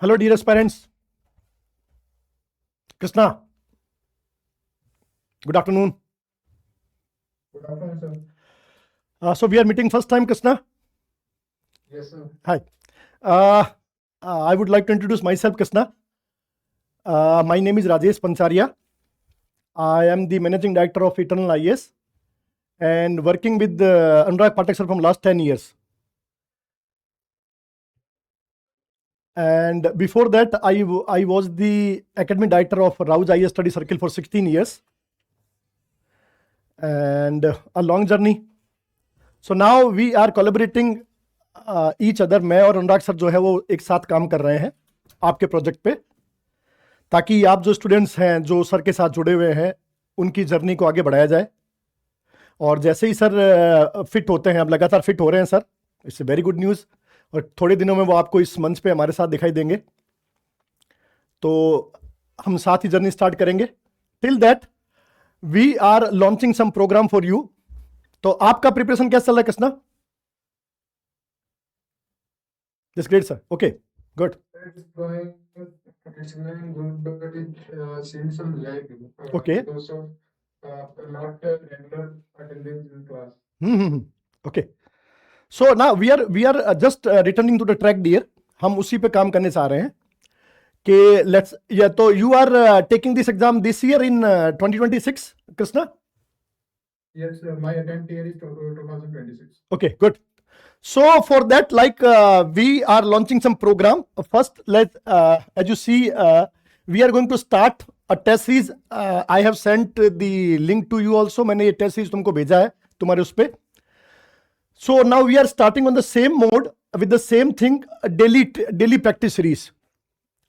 Hello, dearest parents. Krishna, good afternoon. Good afternoon, sir. So we are meeting first time, Krishna. Yes, sir. Hi. I would like to introduce myself, Krishna. My name is Rajesh Pancharia. I am the managing director of Eternal IAS and working with Anurag Pathak sir from last 10 years. And before that, I was the academic director of Rauj IAS Study Circle for 16 years. And a long journey. So now we are collaborating each other. मैं और अनुराग sir जो है वो एक साथ काम कर रहे हैं आपके प्रोजेक्ट पे, ताकि आप जो स्टूडेंट्स हैं जो सर के साथ जुड़े हुए हैं उनकी जर्नी को आगे बढ़ाया जाए। और जैसे ही सर फिट होते हैं, अब लगातार फिट हो रहे हैं sir, it's very good news. और थोड़े दिनों में वो आपको इस मंच पे हमारे साथ दिखाई देंगे, तो हम साथ ही जर्नी स्टार्ट करेंगे। Till that we are launching some program for you. तो आपका प्रिपरेशन कैसा चल रहा है Krishna? This great sir, okay good. It's going good, but it seems some lag Okay. because of not regular attendance in class. Okay. So now we are just returning to the track, dear. हम उसी पे काम करने जा रहे हैं कि let's तो you are taking this exam this year in 2026, Krishna? Yes, my attempt year is 2026. Okay, good. So for that, we are launching some program. First, as you see, we are going to start a test series. I have sent the link to you also. मैंने ये test series तुमको भेजा है तुम्हारे उस पे. So now we are starting on the same mode with the same thing, daily practice series.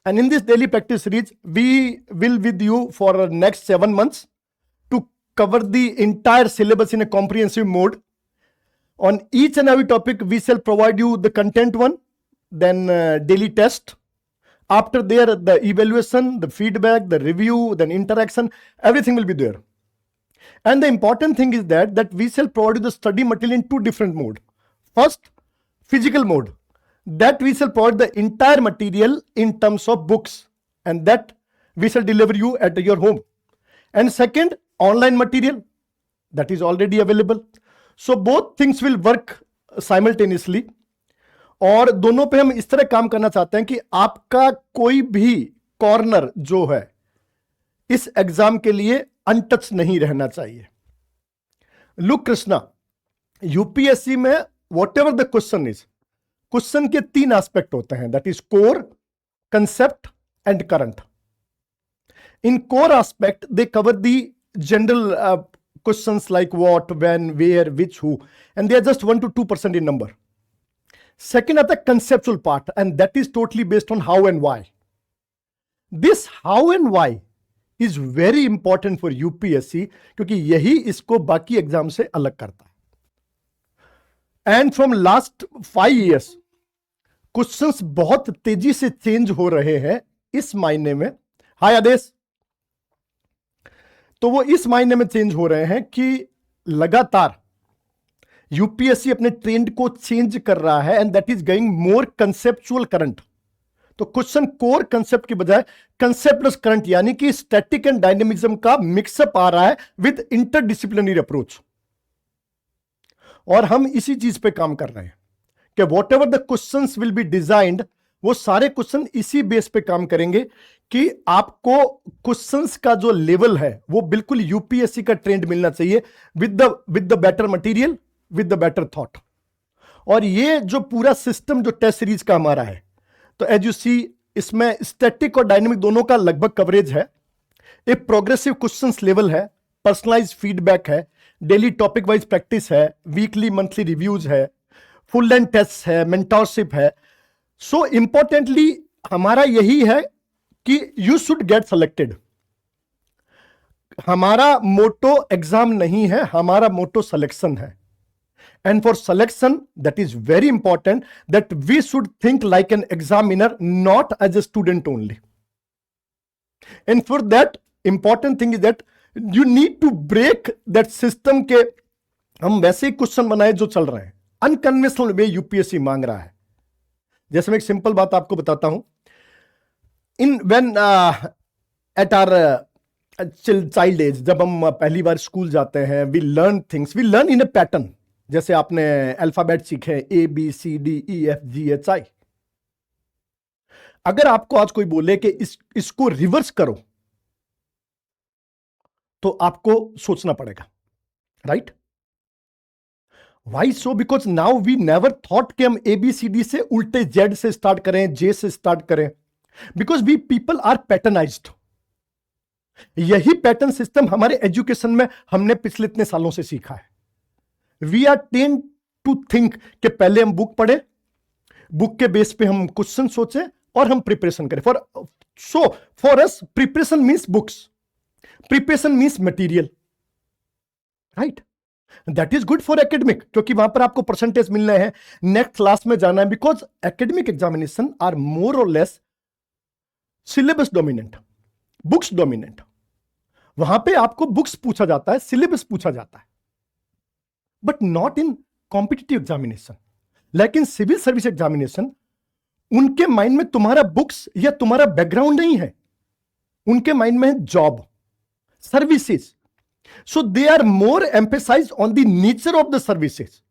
And in this daily practice series, we will with you for next 7 months to cover the entire syllabus in a comprehensive mode. On each and every topic, we shall provide you the content one, then daily test. After there, the evaluation, the feedback, the review, then interaction, everything will be there. And the important thing is that we shall provide you the study material in two different modes. First, physical mode. That we shall provide the entire material in terms of books, and that we shall deliver you at your home. And second, online material that is already available. So both things will work simultaneously. और दोनों पे हम इस तरह काम करना चाहते हैं कि आपका कोई भी कॉर्नर जो है इस एग्जाम के लिए अनटच नहीं रहना चाहिए। लुक कृष्णा, यूपीएससी में what ever the question is, question के 3 एस्पेक्ट होते हैं, that is core, concept and current. In core aspect they cover the general questions like what, when, where, which, who, and they are just 1 to 2% in number. Second are the conceptual part, and that is totally based on how and why. This how and why is very important for UPSC क्योंकि यही इसको बाकी exam से अलग करता है। And from last 5 years, questions बहुत तेजी से चेंज हो रहे हैं इस मायने में। हाय आदेश। तो वो इस मायने में चेंज हो रहे हैं कि लगातार यूपीएससी अपने ट्रेंड को चेंज कर रहा है, and that is going more conceptual current. तो क्वेश्चन कोर कंसेप्ट की बजाय कंसेप्ट प्लस करंट, यानी कि स्टैटिक एंड डायनेमिज्म का मिक्सअप आ रहा है विद इंटरडिसिप्लिनरी अप्रोच। और हम इसी चीज पे काम कर रहे हैं कि what ever the questions will be designed, वो सारे क्वेश्चन इसी बेस पे काम करेंगे कि आपको क्वेश्चंस का जो लेवल है वो बिल्कुल यूपीएससी का ट्रेंड मिलना चाहिए with the better material, with the better thought. और ये जो पूरा सिस्टम जो टेस्ट सीरीज का हमारा है, तो एज यू सी इसमें स्टैटिक और डायनेमिक दोनों का लगभग कवरेज है। एक प्रोग्रेसिव क्वेश्चंस लेवल है, पर्सनलाइज फीडबैक है, डेली टॉपिक वाइज प्रैक्टिस है, वीकली मंथली रिव्यूज है, फुल लेंथ टेस्ट है, मेंटोरशिप है। सो इंपॉर्टेंटली हमारा यही है कि यू शुड गेट सेलेक्टेड। हमारा मोटो एग्जाम नहीं है, हमारा मोटो सिलेक्शन है। And for selection that is very important that we should think like an examiner, not as a student only. And for that important thing is that you need to break that system के हम वैसे ही question बनाए जो चल रहे हैं, unconventional वे UPSC मांग रहा है। जैसे मैं एक सिंपल बात आपको बताता हूं, in when at our child age, जब हम पहली बार स्कूल जाते हैं, we learn things, we learn in a pattern. जैसे आपने अल्फाबेट सीखे, A B C D E F G H I. अगर आपको आज कोई बोले कि इसको रिवर्स करो, तो आपको सोचना पड़ेगा, right? Why so? Because now we never thought कि हम ABCD से उल्टे Z से स्टार्ट करें, J से स्टार्ट करें. Because we people are patternized. यही पैटर्न सिस्टम हमारे एजुकेशन में हमने पिछले इतने सालों से सीखा है. We are tend to think कि पहले हम बुक पढ़े, बुक के बेस पे हम क्वेश्चन सोचे और हम प्रिपरेशन करें. For us preparation means books, preparation means material, right? That is good for academic, क्योंकि वहां पर आपको परसेंटेज मिलने हैं, नेक्स्ट क्लास में जाना है. Because academic examination are more और less syllabus dominant, books dominant. वहां पे आपको बुक्स पूछा जाता है, सिलेबस पूछा जाता है, but not in competitive examination. लेकिन सिविल सर्विस एग्जामिनेशन, उनके माइंड में तुम्हारा बुक्स या तुम्हारा बैकग्राउंड नहीं है, उनके माइंड में है job, services. So they are more emphasize on the nature of the services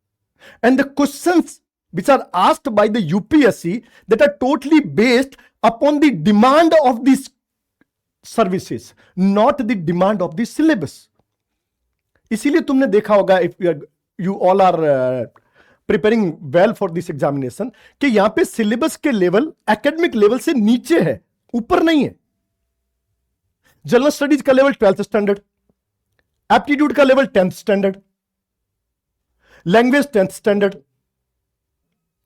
and the questions which are asked by the UPSC that are totally based upon the demand of these services, not the demand of the syllabus. इसीलिए तुमने देखा होगा, if you all are preparing well for this examination, कि यहां पे syllabus के level academic level से नीचे है, ऊपर नहीं है. जनरल स्टडीज का लेवल 12th स्टैंडर्ड, एप्टीट्यूड का level 10th standard, language 10th standard,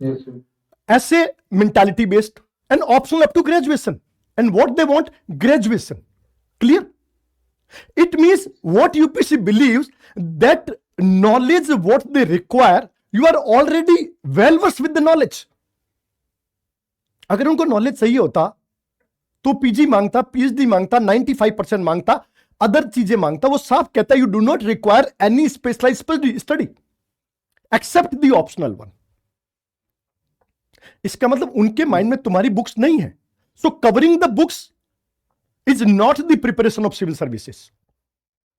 Yes, sir. ऐसे mentality based, and optional up to graduation. And what they want, graduation. Clear? It means what UPSC believes that knowledge what they require, you are already well versed with the knowledge. अगर उनको knowledge चाहिए होता तो PG मांगता, PhD मांगता, 95% मांगता, other चीजें मांगता. वो साफ कहता है you do not require any specialized study except the optional one. इसका मतलब उनके माइंड में तुम्हारी बुक्स नहीं है. So covering the books is not the preparation of civil services.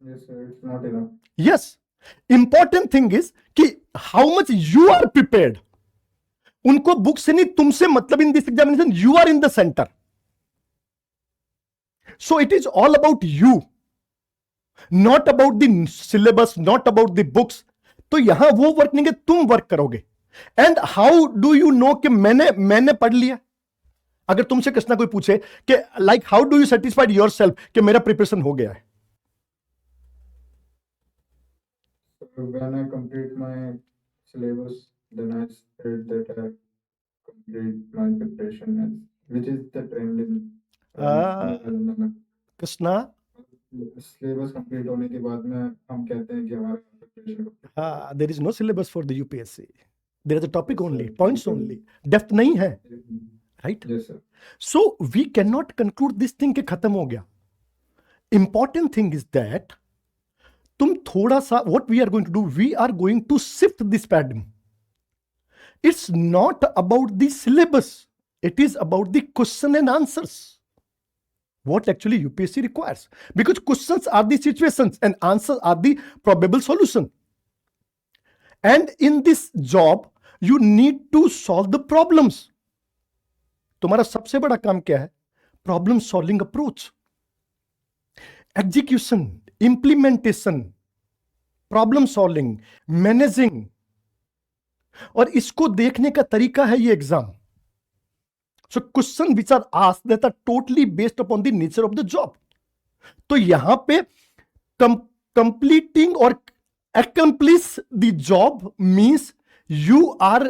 Yes, sir. It's not enough. Yes, important thing is कि how much you are prepared. उनको book से नहीं, तुमसे मतलब. In this examination you are in the centre. So it is all about you, not about the syllabus, not about the books. तो यहां वो work नहीं है, तुम वर्क करोगे. And how do you know कि मैंने पढ़ लिया? अगर तुमसे किसना कोई पूछे कि like how do you satisfied your self कि मेरा प्रिपरेशन हो गया है? So when I complete my syllabus, then I said that I complete my preparation, which is the trend in Ah. Krishna, syllabus complete होने के बाद में हम कहते हैं कि हमारा preparation there is no syllabus for the UPSC. There is a topic Yes, only, sir. Points only, depth नहीं है, right? Yes, sir. So we can not conclude this thing के खत्म हो गया. इंपॉर्टेंट थिंग इज दैट तुम थोड़ा सा, what we are going to do, we are going to shift this paradigm. It's not about the syllabus, it is about the question and answers. What actually UPSC requires, because questions are the situations and answers are the probable solution. And in this job you need to solve the problems. तुम्हारा सबसे बड़ा काम क्या है? Problem solving approach, execution, implementation, problem solving, managing. और इसको देखने का तरीका है ये exam. So question which are asked that are totally based upon the nature of the job. तो यहां पे completing or accomplish the job means you are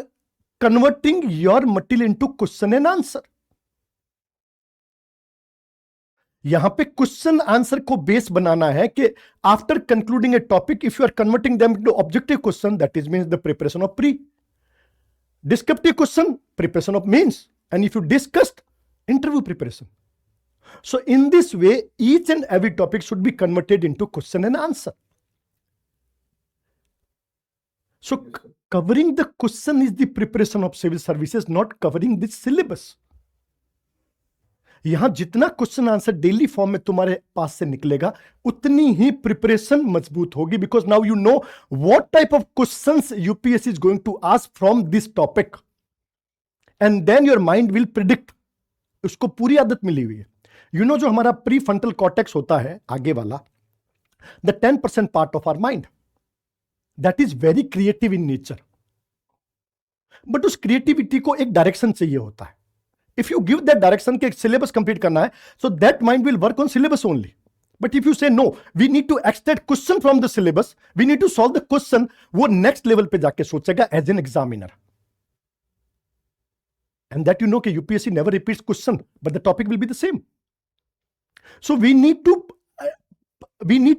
converting your material into question and answer. यहां पे question answer को base बनाना है कि after concluding a topic, if you are converting them into objective question, that is means the preparation of pre. Descriptive question, preparation of mains. And if you discussed, interview preparation. So in this way, each and every topic should be converted into question and answer. So Yes, sir. covering the question is the preparation of civil services, not covering the syllabus. यहां जितना question answer daily form में तुम्हारे पास से निकलेगा उतनी ही preparation मजबूत होगी, because now you know what type of questions UPSC is going to ask from this topic, and then your mind will predict. उसको पूरी आदत मिली हुई है। यू नो जो हमारा प्री फ्रंटल कॉर्टेक्स होता है आगे वाला, the 10% part of our mind, that is very creative in nature, but उस क्रिएटिविटी को एक डायरेक्शन चाहिए होता है। If you give that direction के सिलेबस कंप्लीट करना है, so that mind will work on syllabus only. But if you say no, we need to extract question from the syllabus, we need to solve the question, वो next level पे जाके सोचेगा as N examiner. And that you know कि UPSC never repeats question, but the topic will be the same. So we need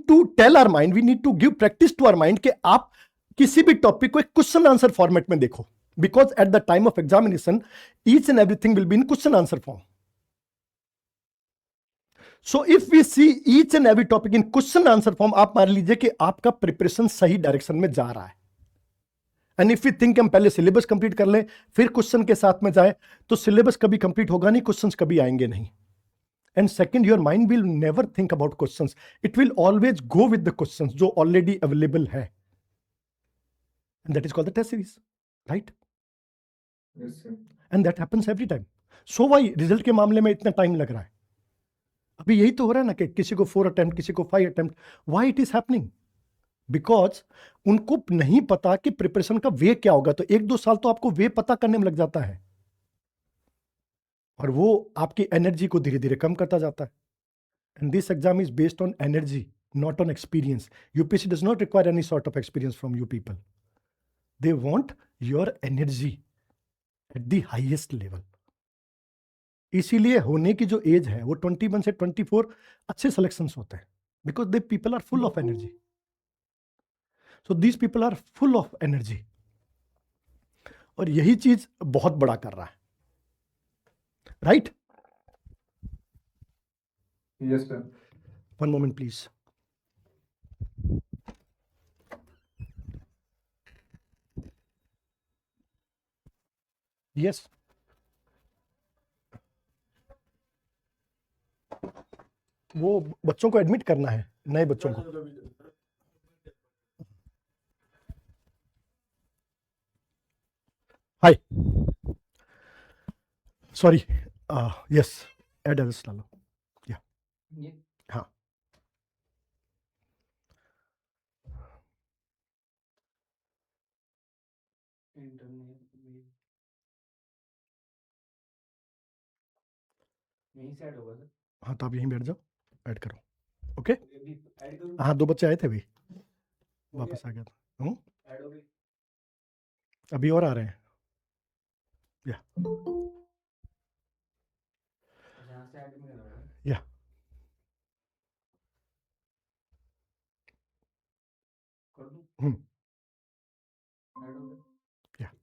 to tell our mind, we need to give practice to our mind कि आप किसी भी topic को एक question answer format में देखो, because at the time of examination each and everything will be in question answer form. So if we see each and every topic in question answer form, आप मान लीजिए कि आपका preparation सही direction में जा रहा है। एंड इफ यू थिंक हम पहले सिलेबस कंप्लीट कर लें फिर क्वेश्चन के साथ में जाए, तो सिलेबस कभी कंप्लीट होगा नहीं, क्वेश्चंस कभी आएंगे नहीं। And second, your mind will never think about questions, it will always go with the questions जो ऑलरेडी अवेलेबल है, and that is called the test series, right? Yes, sir. And that happens every time. So why result के मामले में इतना time लग रहा है? अभी यही तो हो रहा है ना कि किसी को 4 अटेम्प्ट, किसी को 5 attempt. Why it is happening? Because उनको नहीं पता कि प्रिपरेशन का वे क्या होगा। तो 1-2 साल तो आपको वे पता करने में लग जाता है, और वो आपकी एनर्जी को धीरे धीरे कम करता जाता है। And this exam is based on energy, not on experience. UPSC does not require any sort of experience from you people, they want your energy at the highest level. इसीलिए होने की जो एज है वो 21 से 24 अच्छे सिलेक्शंस होते हैं, because they people are full of energy. So these people are full of energy, और यही चीज बहुत बड़ा कर रहा है, right? Yes, sir. One moment please. Yes. वो बच्चों को एडमिट करना है, नए बच्चों को। Hi. Sorry. Yes. Add others डालो। Yeah. हाँ। हाँ तो आप यहीं बैठ जाओ, ऐड करो। ओके? हाँ 2 बच्चे आए थे अभी, वापस आ गया था। अभी और आ रहे हैं। या या या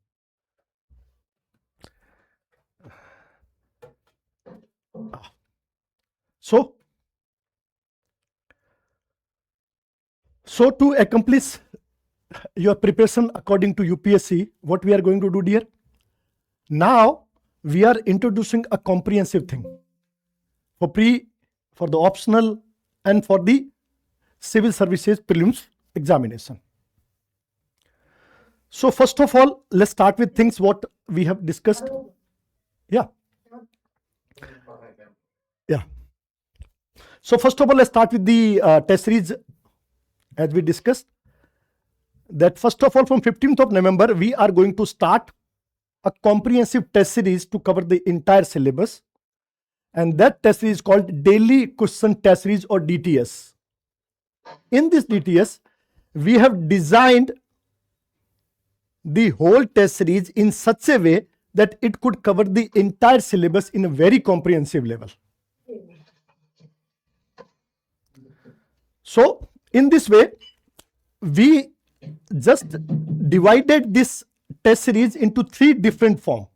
so to accomplish your preparation according to UPSC, what we are going to do, dear? Now we are introducing a comprehensive thing for the optional and for the civil services prelims examination. So first of all, let's start with things what we have discussed. Yeah. So first of all, let's start with the test series. As we discussed, that first of all, from 15th of November, we are going to start a comprehensive test series to cover the entire syllabus. And that test series is called Daily Question Test Series, or DTS. In this DTS, we have designed the whole test series in such a way that it could cover the entire syllabus in a very comprehensive level. So in this way, we just divided this test series into 3 different forms.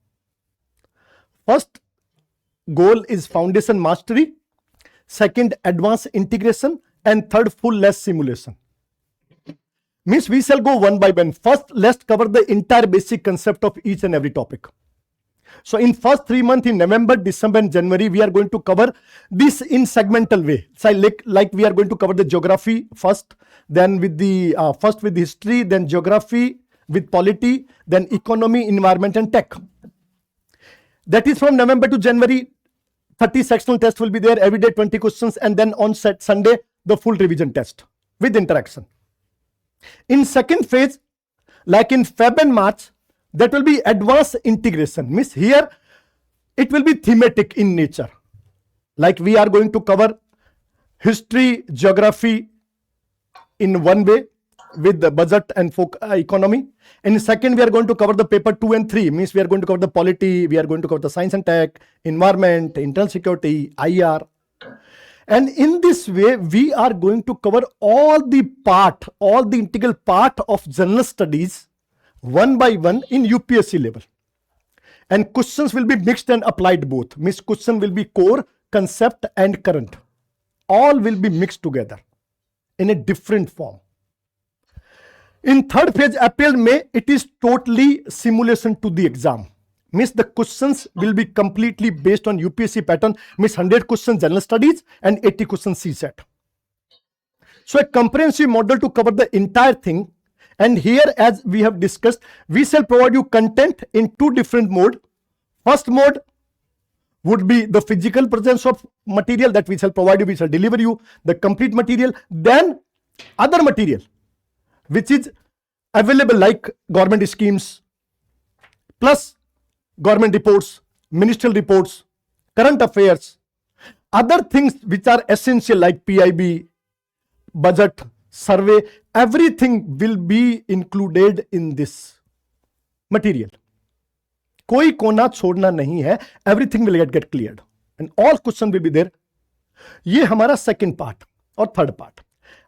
First goal is foundation mastery, second advanced integration, and third full-length simulation. Means we shall go one by one. First, let's cover the entire basic concept of each and every topic. So in first 3 months, in November, December and January, we are going to cover this in segmental way. So like we are going to cover the geography first, then with the first with history, then geography, with polity, then economy, environment and tech. That is from November to January. 30 sectional tests will be there every day, 20 questions, and then on Sunday the full revision test with interaction. In second phase, like in Feb and March, that will be advanced integration. Means here it will be thematic in nature. Like we are going to cover history, geography in one way with the budget and economy. And in second, we are going to cover the paper 2 and 3. Means we are going to cover the polity, we are going to cover the science and tech, environment, internal security, IR. And in this way, we are going to cover all the integral part of general studies one by one in UPSC level. And questions will be mixed and applied both. Means question will be core, concept and current. All will be mixed together in a different form. In third phase, April, May, it is totally simulation to the exam. Means the questions will be completely based on UPSC pattern. Means 100 questions general studies and 80 questions CSAT. So a comprehensive model to cover the entire thing. And here, as we have discussed, we shall provide you content in 2 different modes. First mode would be the physical presence of material that we shall provide you, we shall deliver you the complete material. Then other material which is available like government schemes, plus government reports, ministerial reports, current affairs, other things which are essential like PIB, budget, survey, everything will be included in this material. कोई कोना छोड़ना नहीं है, everything will get cleared and all question will be there. ये हमारा second part और third part.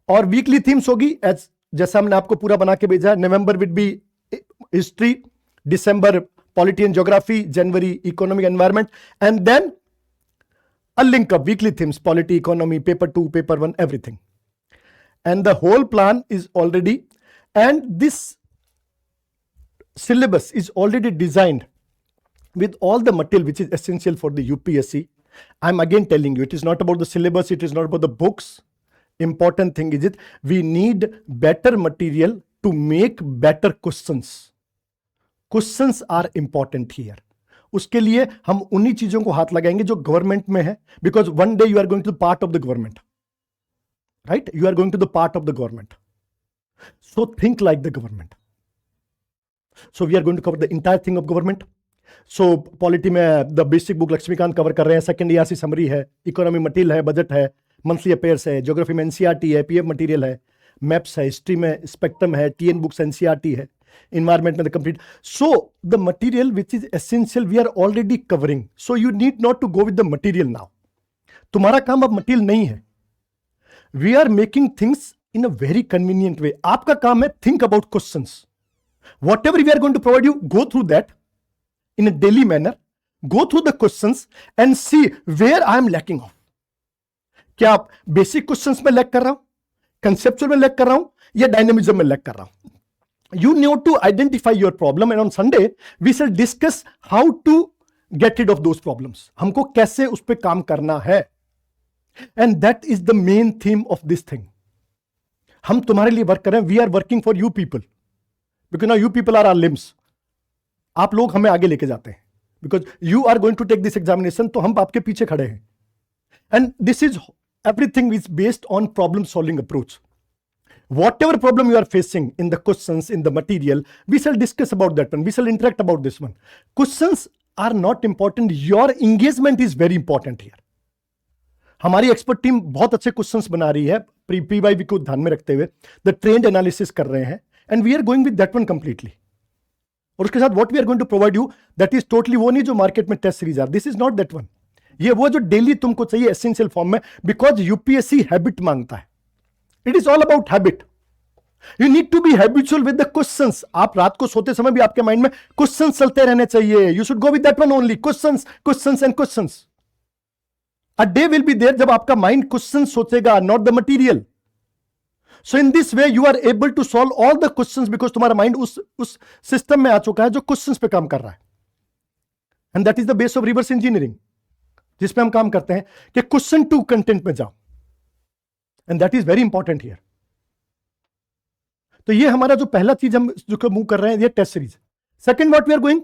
और weekly themes होगी एज जैसा हमने आपको पूरा बना के भेजा. November will be history, December polity and geography, January economic environment and then a link of weekly themes, polity, economy, paper 2, paper 1, everything. And the whole plan is already, and this syllabus is already designed with all the material which is essential for the UPSC. I'm again telling you, it is not about the syllabus, it is not about the books. Important thing is it, we need better material to make better questions. Questions are important here. उसके लिए हम उन्हीं चीजों को हाथ लगाएंगे जो government में है, because one day you are going to the part of the government, right? You are going to the part of the government, so think like the government. So we are going to cover the entire thing of government. So polity में the basic book Laxmikanth cover कर रहे हैं, second ERC summary है, economy material है, budget है, monthly affairs है, geography में NCERT है, पीएफ मटेरियल है, मैप्स है, हिस्ट्री में स्पेक्ट्रम है, टीएन बुक्स एनसीईआरटी है, environment में the complete. So the material which is essential we are already covering. So you need not to go with the material now. तुम्हारा काम अब material नहीं है. We are making things in a very convenient way. आपका काम है think about questions. Whatever we are going to provide you, go through that in a daily manner. Go through the questions and see where I am lacking of. क्या आप basic questions में lack कर रहा हूं, conceptual में lack कर रहा हूं, या dynamism में लैक कर रहा हूं? You need to identify your problem, and on Sunday we shall discuss how to get rid of those problems. हमको कैसे उस पे काम करना है, and that is the main theme of this thing. हम तुम्हारे लिए वर्क कर रहे हैं. We are working for you people, because now you people are our limbs. आप लोग हमें आगे लेके जाते हैं, because you are going to take this examination. तो हम आपके पीछे खड़े हैं, and this is everything is based on problem solving approach. Whatever problem you are facing in the questions, in the material, we shall discuss about that one. We shall interact about this one. Questions are not important. Your engagement is very important here. हमारी expert team बहुत अच्छे questions बना रही है, PYV को ध्यान में रखते हुए द ट्रेंड एनालिसिस कर रहे हैं, and we are going with that one completely. और उसके साथ what we are going to provide you, that is totally वो नहीं जो मार्केट में test series are. This is not that one. ये वो जो डेली तुमको चाहिए एसेंशियल फॉर्म में, बिकॉज यूपीएससी हैबिट मांगता है. It is all about habit. You need to be habitual with the questions. आप रात को सोते समय भी आपके माइंड में क्वेश्चंस चलते रहने चाहिए. You should go with that one only. Questions, questions and questions. A day will be there जब आपका माइंड questions सोचेगा, not the material. So in this way you are able to solve all the questions because तुम्हारा mind उस system में आ चुका है जो questions पे काम कर रहा है. And that is the base of reverse engineering, जिसपे हम काम करते हैं कि क्वेश्चन टू कंटेंट में जाओ, and that is very important here. तो ये हमारा जो पहला चीज हम जो मूव कर रहे हैं, ये test series. Second what we are going,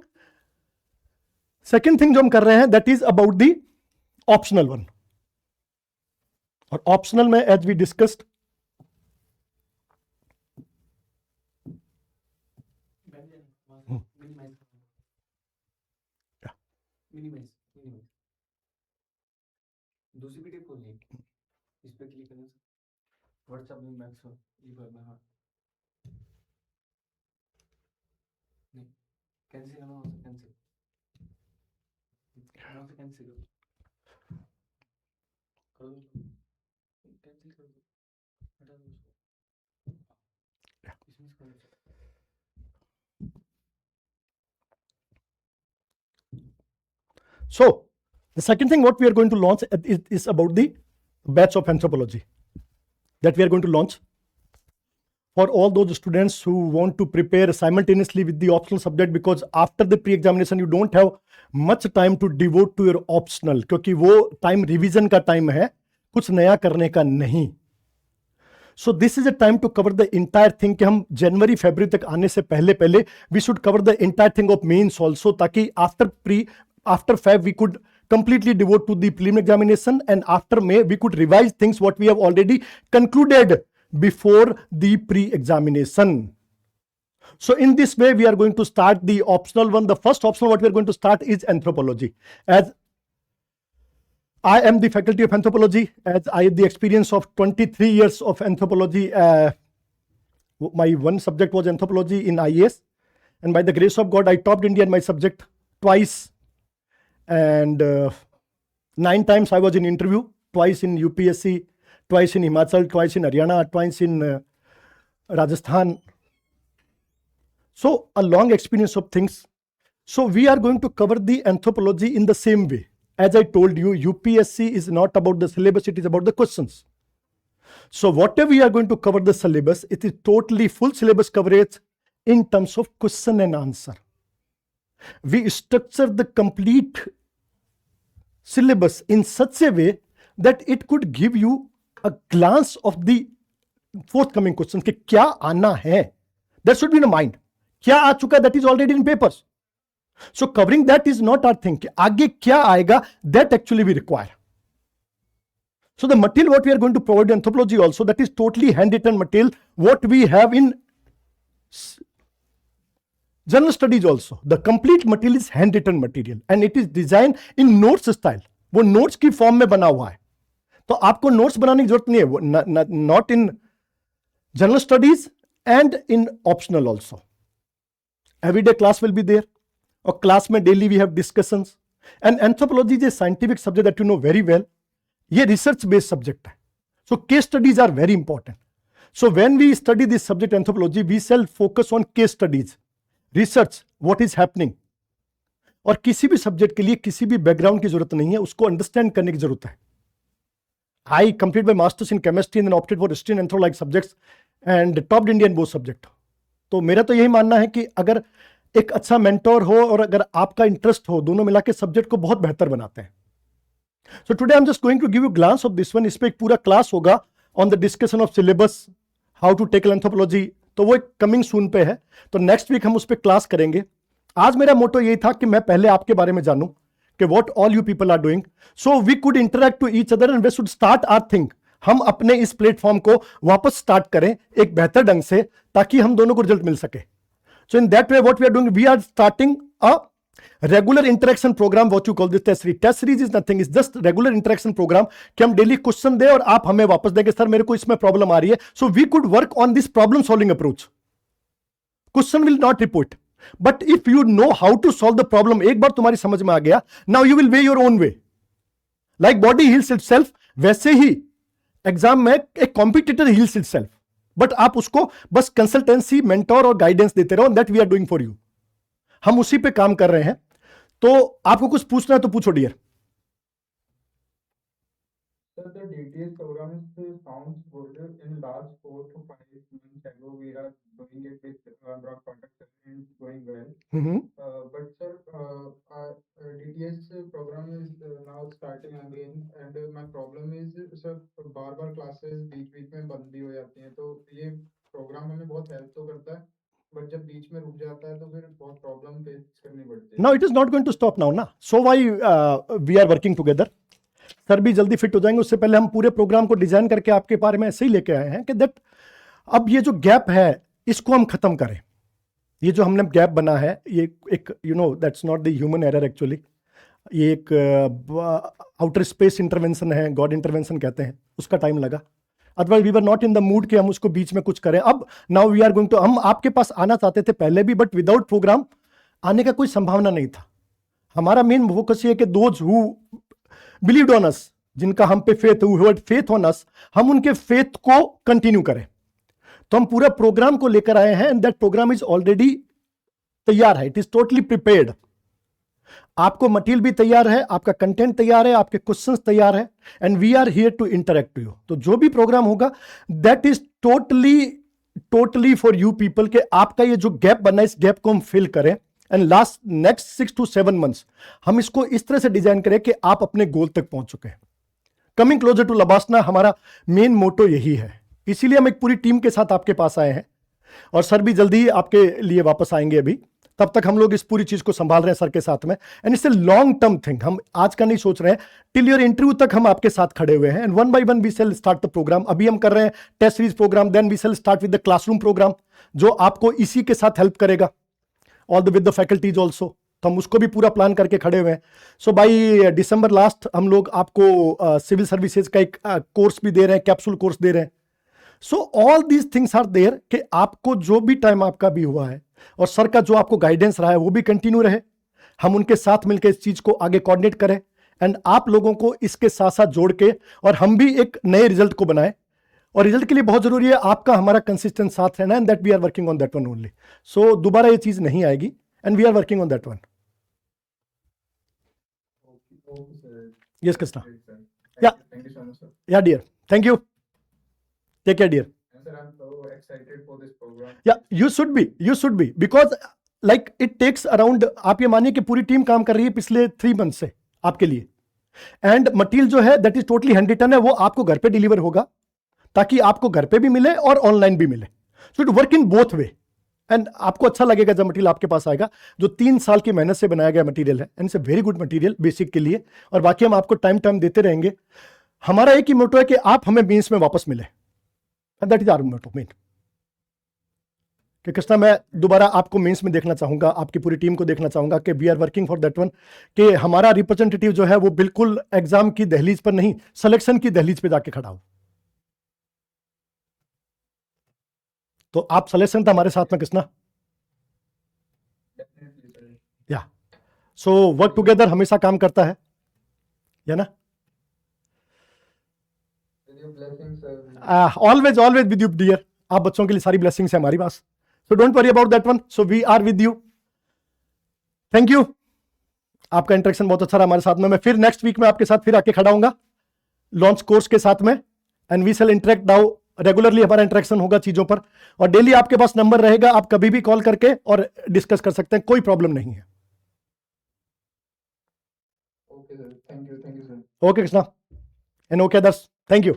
second thing जो हम कर रहे हैं, that is about the optional one. और ऑप्शनल में एज वी डिस्कस्ड, दूसरी पीडीएफ खोलनी है, इस पे क्लिक करना व्हाट्सएप में मैक्स ये करना। हाँ नहीं कैंसिल करना, वहाँ से कैंसिल, वहाँ से कैंसिल कर दो, कैंसिल कर दो, हटा दो उसको, इसमें कर दो। So, the second thing what we are going to launch is about the batch of anthropology that we are going to launch for all those students who want to prepare simultaneously with the optional subject, because after the pre-examination you don't have much time to devote to your optional, क्योंकि वो time revision का time है, कुछ नया करने का नहीं। So this is a time to cover the entire thing कि हम जनवरी फरवरी तक आने से पहले पहले we should cover the entire thing of mains also, ताकि after Feb we could completely devote to the preliminary examination, and after May we could revise things what we have already concluded before the pre-examination. So in this way we are going to start the optional one. The first optional what we are going to start is anthropology. As I am the faculty of anthropology, as I have the experience of 23 years of anthropology. My one subject was anthropology in IAS, and by the grace of God I topped India in my subject twice, and 9 times I was in interview, twice in UPSC, twice in Himachal, twice in Haryana, twice in Rajasthan. So a long experience of things. So we are going to cover the anthropology in the same way. As I told you, UPSC is not about the syllabus, it is about the questions. So whatever we are going to cover the syllabus, it is totally full syllabus coverage in terms of question and answer. We structure the complete syllabus in such a way that it could give you a glance of the forthcoming questions कि क्या आना है. That should be in the mind. क्या आ चुका, that is already in papers. So covering that is not our thing. कि आगे क्या आएगा, that actually we require. So the material what we are going to provide in anthropology also, that is totally handwritten material what we have in general studies also. The complete material is handwritten material and it is designed in notes style. वो notes की form में बना हुआ है, तो आपको notes बनाने की जरूरत नहीं है. Not in general studies and in optional also. Everyday class will be there. और class में daily we have discussions. And anthropology is a scientific subject that you know very well. ये research based subject है. So case studies are very important. So when we study this subject anthropology, we shall focus on case studies, research, what is happening. और किसी भी subject के लिए किसी भी background की जरूरत नहीं है, उसको अंडरस्टैंड करने की जरूरत है. I completed my masters in chemistry and then opted for history and anthro like subjects and topped India in both subject. तो मेरा तो यही मानना है कि अगर एक अच्छा मेंटोर हो और अगर आपका इंटरेस्ट हो, दोनों मिला के सब्जेक्ट को बहुत बेहतर बनाते हैं. So today I'm just going to give you a glance of this one. इस पे एक पूरा क्लास होगा on the discussion of syllabus, how to tackle anthropology. तो वो एक कमिंग सून पे है, तो नेक्स्ट वीक हम उस पर क्लास करेंगे. आज मेरा मोटो यही था कि मैं पहले आपके बारे में जानूं कि what all you people are doing, so we could interact to each other and we should start our thing. हम अपने इस प्लेटफॉर्म को वापस स्टार्ट करें एक बेहतर ढंग से, ताकि हम दोनों को रिजल्ट मिल सके. So in that way what we are doing, we are starting a regular interaction program, what you call this test series. Test series is nothing, it's just regular interaction program कि हम daily question दे और आप हमें वापस देंगे sir मेरे को इसमें प्रॉब्लम आ रही है. So we could work on this problem solving approach. Question will not report, but if you know how to solve the problem, एक बार तुम्हारी समझ में आ गया, now you will way your own way. Like body heals itself, वैसे ही exam में एक कॉम्पिटिटर हील्स इटसेल्फ, बट आप उसको बस कंसल्टेंसी, मेंटोर और गाइडेंस देते रहो. That we are doing for you. हम उसी पे काम कर रहे हैं. तो आपको कुछ पूछना है तो पूछो dear. Sir, the DTS program sounds good. In last 4 to 5 months ago, we are doing it with broad contact and it's going well. But sir, बहुत हेल्प तो करता है, बट जब बीच में रुक जाता है तो फिर बहुत प्रॉब्लम फेस करनी पड़ती है। Now it is not going to stop now ना, so why we are working together. Sir भी जल्दी फिट हो जाएंगे, उससे पहले हम पूरे प्रोग्राम को डिजाइन करके आपके बारे में ऐसे ही लेके आए हैं कि दैट अब ये जो गैप है इसको हम खत्म करें। ये जो हमने गैप बना है ये एक that's not the human error actually, ये एक आउटर स्पेस इंटरवेंशन है, गॉड इंटरवेंशन कहते हैं, उसका टाइम लगा। Otherwise we were not in the mood कि हम उसको बीच में कुछ करें। अब now we are going to, हम आपके पास आना चाहते थे पहले भी, बट विदाउट प्रोग्राम आने का कोई संभावना नहीं था। हमारा मेन फोकस ये है कि those who believed on us, जिनका हम पे faith, who had faith on us, हम उनके फेथ को कंटिन्यू करें। तो हम पूरा प्रोग्राम को लेकर आए हैं and that program is already तैयार है, इट इज टोटली प्रिपेयर्ड। आपको मटेरियल भी तैयार है, आपका कंटेंट तैयार है, आपके क्वेश्चंस तैयार है, and we are here to interact you. तो जो भी प्रोग्राम होगा that is totally for you people, के आपका ये जो गैप बना है इस गैप को हम फिल करें एंड नेक्स्ट 6 to 7 months हम इसको इस तरह से डिजाइन करें कि आप अपने गोल तक पहुंच चुके हैं। कमिंग क्लोजर टू लबासना हमारा मेन मोटो यही है, इसीलिए हम एक पूरी टीम के साथ आपके पास आए हैं और सर भी जल्दी आपके लिए वापस आएंगे। अभी तब तक हम लोग इस पूरी चीज को संभाल रहे हैं सर के साथ में, and it's a long term thing. हम आज का नहीं सोच रहे हैं, टिल योर इंटरव्यू तक हम आपके साथ खड़े हुए हैं, and one by one we shall start the program. अभी हम कर रहे हैं test series program, then we shall start with the classroom program, जो आपको इसी के साथ हेल्प करेगा, all the with the faculties also. तो हम उसको भी पूरा प्लान करके खड़े हुए हैं। सो बाई दिसंबर लास्ट हम लोग आपको सिविल सर्विसेज का एक कोर्स भी दे रहे हैं, कैप्सूल कोर्स दे रहे हैं। So all these things are there कि आपको जो भी टाइम आपका भी हुआ है और सर का जो आपको गाइडेंस रहा है वो भी कंटिन्यू रहे, हम उनके साथ मिलकर इस चीज को आगे कोऑर्डिनेट करें, एंड आप लोगों को इसके साथ साथ जोड़ के और हम भी एक नए रिजल्ट को बनाएं। और रिजल्ट के लिए बहुत जरूरी है आपका हमारा कंसिस्टेंट साथ रहना, and that we are working on that one only. So दोबारा ये चीज नहीं आएगी, and we are working on that one. Okay, sir. Yes, Krishna. Great, sir. Yeah. Thank you so much, sir. Yeah, dear. Thank you. Take care, dear. And sir, I'm so excited for this program. Yeah, you should be. You should be. Because like it takes around, आप ये मानिए कि पूरी team काम कर रही है पिछले 3 months से आपके लिए, एंड मटेरियल जो है that is totally hand written है, वो आपको घर पे डिलीवर होगा ताकि आपको घर पे भी मिले और ऑनलाइन भी मिले। So it work in both way, and आपको अच्छा लगेगा जब मटेरियल आपके पास आएगा, जो 3 साल की मेहनत से बनाया गया मटेरियल है, and it's a very good material basic के लिए। और बाकी हम आपको टाइम देते रहेंगे। हमारा एक ही मोटो है कि आप हमें मेंस में वापस मिले, and that is our motto main. कि कृष्णा मैं दोबारा आपको मेंस में देखना चाहूंगा, आपकी पूरी टीम को देखना चाहूंगा कि we are working for that one, कि हमारा रिप्रेजेंटेटिव जो है वो बिल्कुल एग्जाम की दहलीज पर नहीं, सिलेक्शन की दहलीज पे जाके खड़ा हो। तो आप सिलेक्शन था हमारे साथ में कृष्णा, Definitely, sir. या सो वर्क टुगेदर हमेशा काम करता है ना? With your blessings, sir. Always with you dear. आप बच्चों के लिए सारी ब्लेसिंग्स है हमारी पास, so don't worry about that one. So we are with you. Thank you, आपका इंटरेक्शन बहुत अच्छा रहा हमारे साथ में। मैं फिर नेक्स्ट वीक में आपके साथ फिर आके खड़ा हूंगा लॉन्च कोर्स के साथ में, and we shall interact now. Regularly हमारा इंटरेक्शन होगा चीजों पर, और डेली आपके पास नंबर रहेगा, आप कभी भी कॉल करके और डिस्कस कर सकते हैं, कोई प्रॉब्लम नहीं है। Okay, sir. Thank you, sir. Okay Krishna, and okay others, thank you.